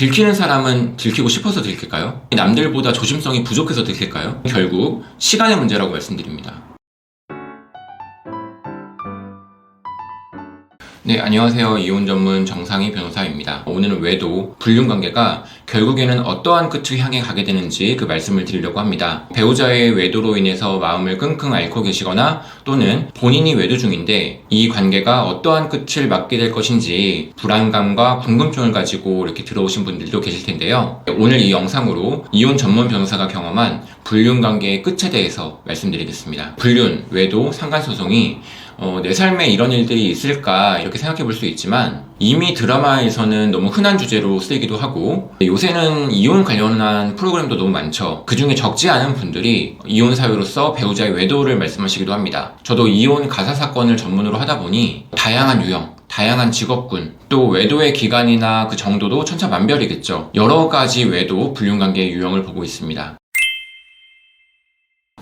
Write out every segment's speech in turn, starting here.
들키는 사람은 들키고 싶어서 들킬까요? 남들보다 조심성이 부족해서 들킬까요? 결국 시간의 문제라고 말씀드립니다. 네, 안녕하세요. 이혼 전문 정상희 변호사입니다. 오늘은 외도, 불륜관계가 결국에는 어떠한 끝을 향해 가게 되는지 그 말씀을 드리려고 합니다. 배우자의 외도로 인해서 마음을 끙끙 앓고 계시거나 또는 본인이 외도 중인데 이 관계가 어떠한 끝을 맞게 될 것인지 불안감과 궁금증을 가지고 이렇게 들어오신 분들도 계실 텐데요. 오늘 이 영상으로 이혼 전문 변호사가 경험한 불륜관계의 끝에 대해서 말씀드리겠습니다. 불륜, 외도, 상간소송이 내 삶에 이런 일들이 있을까 이렇게 생각해 볼 수 있지만 이미 드라마에서는 너무 흔한 주제로 쓰이기도 하고 요새는 이혼 관련한 프로그램도 너무 많죠. 그 중에 적지 않은 분들이 이혼 사유로서 배우자의 외도를 말씀하시기도 합니다. 저도 이혼 가사 사건을 전문으로 하다 보니 다양한 유형, 다양한 직업군, 또 외도의 기간이나 그 정도도 천차만별이겠죠. 여러 가지 외도, 불륜관계의 유형을 보고 있습니다.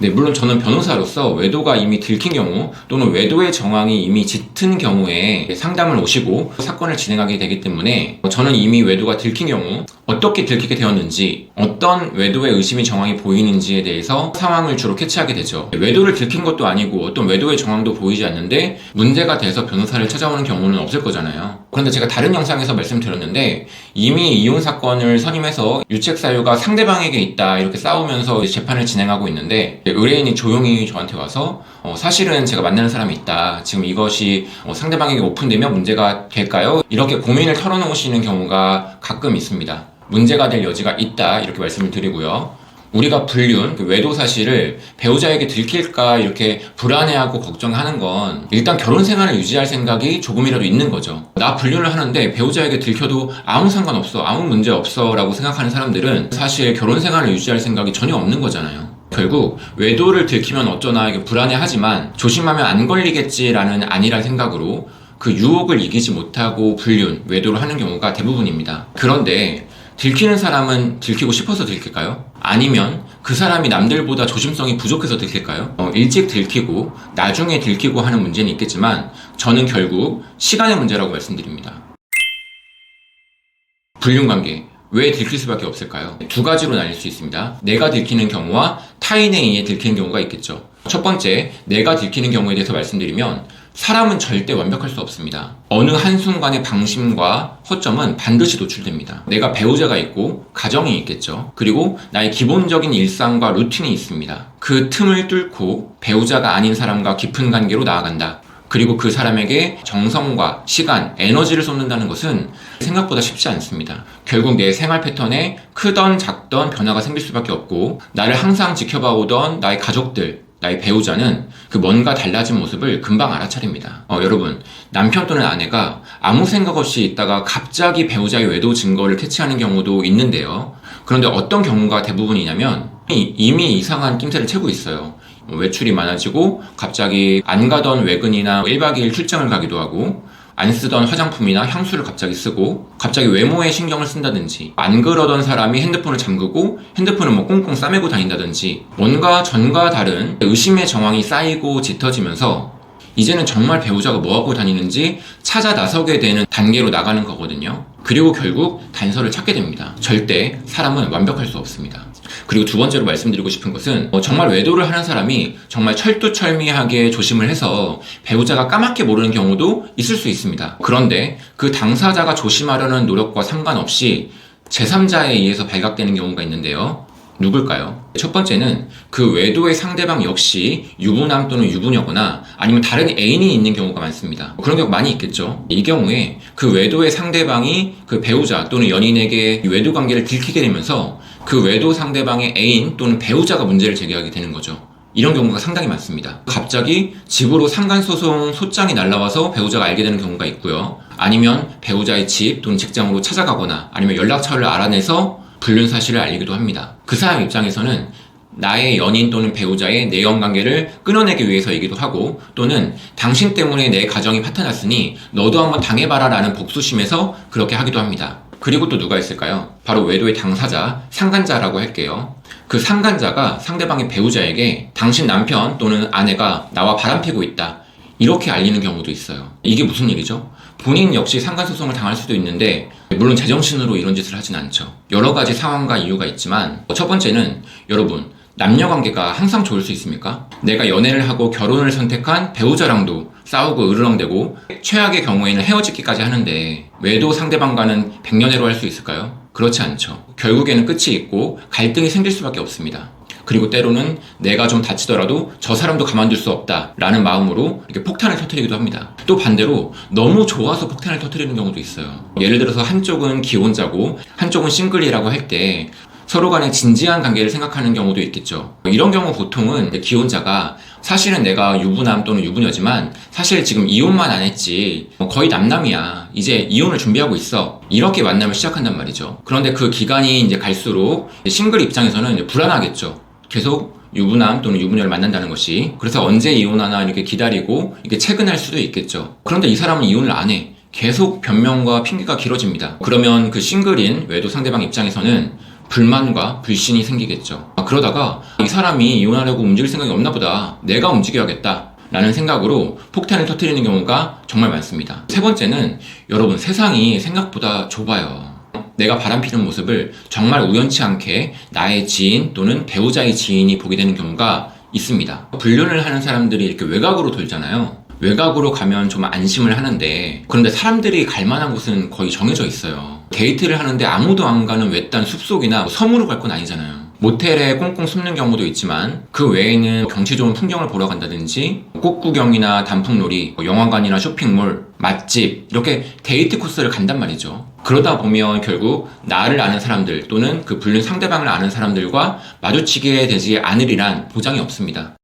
네, 물론 저는 변호사로서 외도가 이미 들킨 경우 또는 외도의 정황이 이미 짙은 경우에 상담을 오시고 사건을 진행하게 되기 때문에 저는 이미 외도가 들킨 경우 어떻게 들키게 되었는지 어떤 외도의 의심이 정황이 보이는지에 대해서 상황을 주로 캐치하게 되죠. 외도를 들킨 것도 아니고 어떤 외도의 정황도 보이지 않는데 문제가 돼서 변호사를 찾아오는 경우는 없을 거잖아요. 그런데 제가 다른 영상에서 말씀드렸는데 이미 이혼 사건을 선임해서 유책 사유가 상대방에게 있다 이렇게 싸우면서 재판을 진행하고 있는데 의뢰인이 조용히 저한테 와서 사실은 제가 만나는 사람이 있다. 지금 이것이 상대방에게 오픈되면 문제가 될까요? 이렇게 고민을 털어놓으시는 경우가 가끔 있습니다. 문제가 될 여지가 있다 이렇게 말씀을 드리고요. 우리가 불륜, 외도 사실을 배우자에게 들킬까 이렇게 불안해하고 걱정하는 건 일단 결혼 생활을 유지할 생각이 조금이라도 있는 거죠. 나 불륜을 하는데 배우자에게 들켜도 아무 상관없어, 아무 문제 없어 라고 생각하는 사람들은 사실 결혼 생활을 유지할 생각이 전혀 없는 거잖아요. 결국 외도를 들키면 어쩌나 이게 불안해하지만 조심하면 안 걸리겠지라는 안일한 생각으로 그 유혹을 이기지 못하고 불륜, 외도를 하는 경우가 대부분입니다. 그런데 들키는 사람은 들키고 싶어서 들킬까요? 아니면 그 사람이 남들보다 조심성이 부족해서 들킬까요? 일찍 들키고 나중에 들키고 하는 문제는 있겠지만 저는 결국 시간의 문제라고 말씀드립니다. 불륜관계 왜 들킬 수밖에 없을까요? 두 가지로 나뉠 수 있습니다. 내가 들키는 경우와 타인에 의해 들키는 경우가 있겠죠. 첫 번째, 내가 들키는 경우에 대해서 말씀드리면 사람은 절대 완벽할 수 없습니다. 어느 한순간의 방심과 허점은 반드시 노출됩니다. 내가 배우자가 있고 가정이 있겠죠. 그리고 나의 기본적인 일상과 루틴이 있습니다. 그 틈을 뚫고 배우자가 아닌 사람과 깊은 관계로 나아간다. 그리고 그 사람에게 정성과 시간, 에너지를 쏟는다는 것은 생각보다 쉽지 않습니다. 결국 내 생활 패턴에 크던 작던 변화가 생길 수밖에 없고 나를 항상 지켜봐 오던 나의 가족들, 나의 배우자는 그 뭔가 달라진 모습을 금방 알아차립니다. 여러분, 남편 또는 아내가 아무 생각 없이 있다가 갑자기 배우자의 외도 증거를 캐치하는 경우도 있는데요. 그런데 어떤 경우가 대부분이냐면 이미 이상한 낌새를 채고 있어요. 외출이 많아지고 갑자기 안 가던 외근이나 1박 2일 출장을 가기도 하고 안 쓰던 화장품이나 향수를 갑자기 쓰고 갑자기 외모에 신경을 쓴다든지 안 그러던 사람이 핸드폰을 잠그고 핸드폰을 꽁꽁 싸매고 다닌다든지 뭔가 전과 다른 의심의 정황이 쌓이고 짙어지면서 이제는 정말 배우자가 뭐하고 다니는지 찾아 나서게 되는 단계로 나가는 거거든요. 그리고 결국 단서를 찾게 됩니다. 절대 사람은 완벽할 수 없습니다. 그리고 두 번째로 말씀드리고 싶은 것은 정말 외도를 하는 사람이 정말 철두철미하게 조심을 해서 배우자가 까맣게 모르는 경우도 있을 수 있습니다. 그런데 그 당사자가 조심하려는 노력과 상관없이 제3자에 의해서 발각되는 경우가 있는데요. 누굴까요? 첫 번째는 그 외도의 상대방 역시 유부남 또는 유부녀거나 아니면 다른 애인이 있는 경우가 많습니다. 그런 경우 많이 있겠죠. 이 경우에 그 외도의 상대방이 그 배우자 또는 연인에게 외도 관계를 들키게 되면서 그 외도 상대방의 애인 또는 배우자가 문제를 제기하게 되는 거죠. 이런 경우가 상당히 많습니다. 갑자기 집으로 상간소송 소장이 날라와서 배우자가 알게 되는 경우가 있고요. 아니면 배우자의 집 또는 직장으로 찾아가거나 아니면 연락처를 알아내서 불륜 사실을 알리기도 합니다. 그 사람 입장에서는 나의 연인 또는 배우자의 내연관계를 끊어내기 위해서이기도 하고 또는 당신 때문에 내 가정이 파탄났으니 너도 한번 당해봐라 라는 복수심에서 그렇게 하기도 합니다. 그리고 또 누가 있을까요? 바로 외도의 당사자, 상간자라고 할게요. 그 상간자가 상대방의 배우자에게 당신 남편 또는 아내가 나와 바람피고 있다 이렇게 알리는 경우도 있어요. 이게 무슨 일이죠? 본인 역시 상간소송을 당할 수도 있는데 물론 제정신으로 이런 짓을 하진 않죠. 여러 가지 상황과 이유가 있지만 첫 번째는 여러분 남녀관계가 항상 좋을 수 있습니까? 내가 연애를 하고 결혼을 선택한 배우자랑도 싸우고 으르렁대고 최악의 경우에는 헤어지기까지 하는데 외도 상대방과는 백년해로 할 수 있을까요? 그렇지 않죠. 결국에는 끝이 있고 갈등이 생길 수밖에 없습니다. 그리고 때로는 내가 좀 다치더라도 저 사람도 가만둘 수 없다라는 마음으로 이렇게 폭탄을 터뜨리기도 합니다. 또 반대로 너무 좋아서 폭탄을 터뜨리는 경우도 있어요. 예를 들어서 한쪽은 기혼자고 한쪽은 싱글이라고 할 때 서로 간의 진지한 관계를 생각하는 경우도 있겠죠. 이런 경우 보통은 기혼자가 사실은 내가 유부남 또는 유부녀지만 사실 지금 이혼만 안 했지 거의 남남이야. 이제 이혼을 준비하고 있어. 이렇게 만남을 시작한단 말이죠. 그런데 그 기간이 이제 갈수록 싱글 입장에서는 이제 불안하겠죠. 계속 유부남 또는 유부녀를 만난다는 것이. 그래서 언제 이혼하나 이렇게 기다리고 이게 체근할 수도 있겠죠. 그런데 이 사람은 이혼을 안 해. 계속 변명과 핑계가 길어집니다. 그러면 그 싱글인 외도 상대방 입장에서는 불만과 불신이 생기겠죠. 그러다가 이 사람이 이혼하려고 움직일 생각이 없나 보다. 내가 움직여야겠다. 라는 생각으로 폭탄을 터뜨리는 경우가 정말 많습니다. 세 번째는 여러분 세상이 생각보다 좁아요. 내가 바람피는 모습을 정말 우연치 않게 나의 지인 또는 배우자의 지인이 보게 되는 경우가 있습니다. 불륜을 하는 사람들이 이렇게 외곽으로 돌잖아요. 외곽으로 가면 좀 안심을 하는데 그런데 사람들이 갈 만한 곳은 거의 정해져 있어요. 데이트를 하는데 아무도 안 가는 외딴 숲속이나 섬으로 갈 건 아니잖아요. 모텔에 꽁꽁 숨는 경우도 있지만 그 외에는 경치 좋은 풍경을 보러 간다든지 꽃구경이나 단풍놀이, 영화관이나 쇼핑몰, 맛집 이렇게 데이트 코스를 간단 말이죠. 그러다 보면 결국 나를 아는 사람들 또는 그 불륜 상대방을 아는 사람들과 마주치게 되지 않으리란 보장이 없습니다.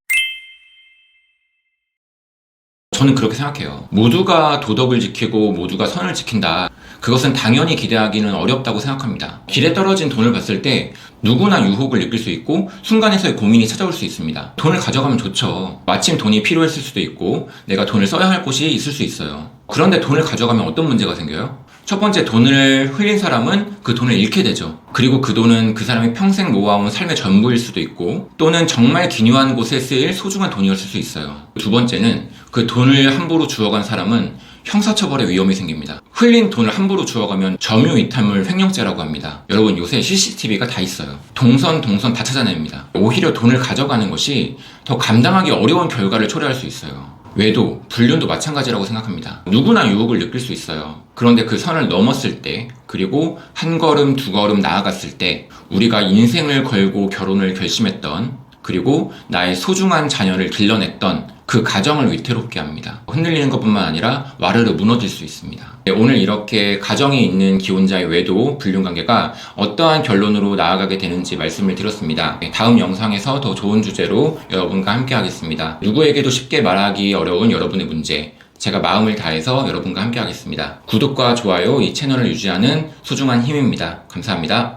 저는 그렇게 생각해요. 모두가 도덕을 지키고 모두가 선을 지킨다. 그것은 당연히 기대하기는 어렵다고 생각합니다. 길에 떨어진 돈을 봤을 때 누구나 유혹을 느낄 수 있고 순간에서의 고민이 찾아올 수 있습니다. 돈을 가져가면 좋죠. 마침 돈이 필요했을 수도 있고 내가 돈을 써야 할 곳이 있을 수 있어요. 그런데 돈을 가져가면 어떤 문제가 생겨요? 첫 번째, 돈을 흘린 사람은 그 돈을 잃게 되죠. 그리고 그 돈은 그 사람이 평생 모아온 삶의 전부일 수도 있고 또는 정말 기묘한 곳에 쓰일 소중한 돈이었을 수 있어요. 두 번째는 그 돈을 함부로 주워간 사람은 형사처벌의 위험이 생깁니다. 흘린 돈을 함부로 주워가면 점유이탈물 횡령죄라고 합니다. 여러분 요새 CCTV가 다 있어요. 동선 다 찾아냅니다. 오히려 돈을 가져가는 것이 더 감당하기 어려운 결과를 초래할 수 있어요. 외도, 불륜도 마찬가지라고 생각합니다. 누구나 유혹을 느낄 수 있어요. 그런데 그 선을 넘었을 때, 그리고 한 걸음, 두 걸음 나아갔을 때, 우리가 인생을 걸고 결혼을 결심했던, 그리고 나의 소중한 자녀를 길러냈던 그 가정을 위태롭게 합니다. 흔들리는 것뿐만 아니라 와르르 무너질 수 있습니다. 오늘 이렇게 가정이 있는 기혼자의 외도, 불륜관계가 어떠한 결론으로 나아가게 되는지 말씀을 드렸습니다. 다음 영상에서 더 좋은 주제로 여러분과 함께 하겠습니다. 누구에게도 쉽게 말하기 어려운 여러분의 문제, 제가 마음을 다해서 여러분과 함께 하겠습니다. 구독과 좋아요, 이 채널을 유지하는 소중한 힘입니다. 감사합니다.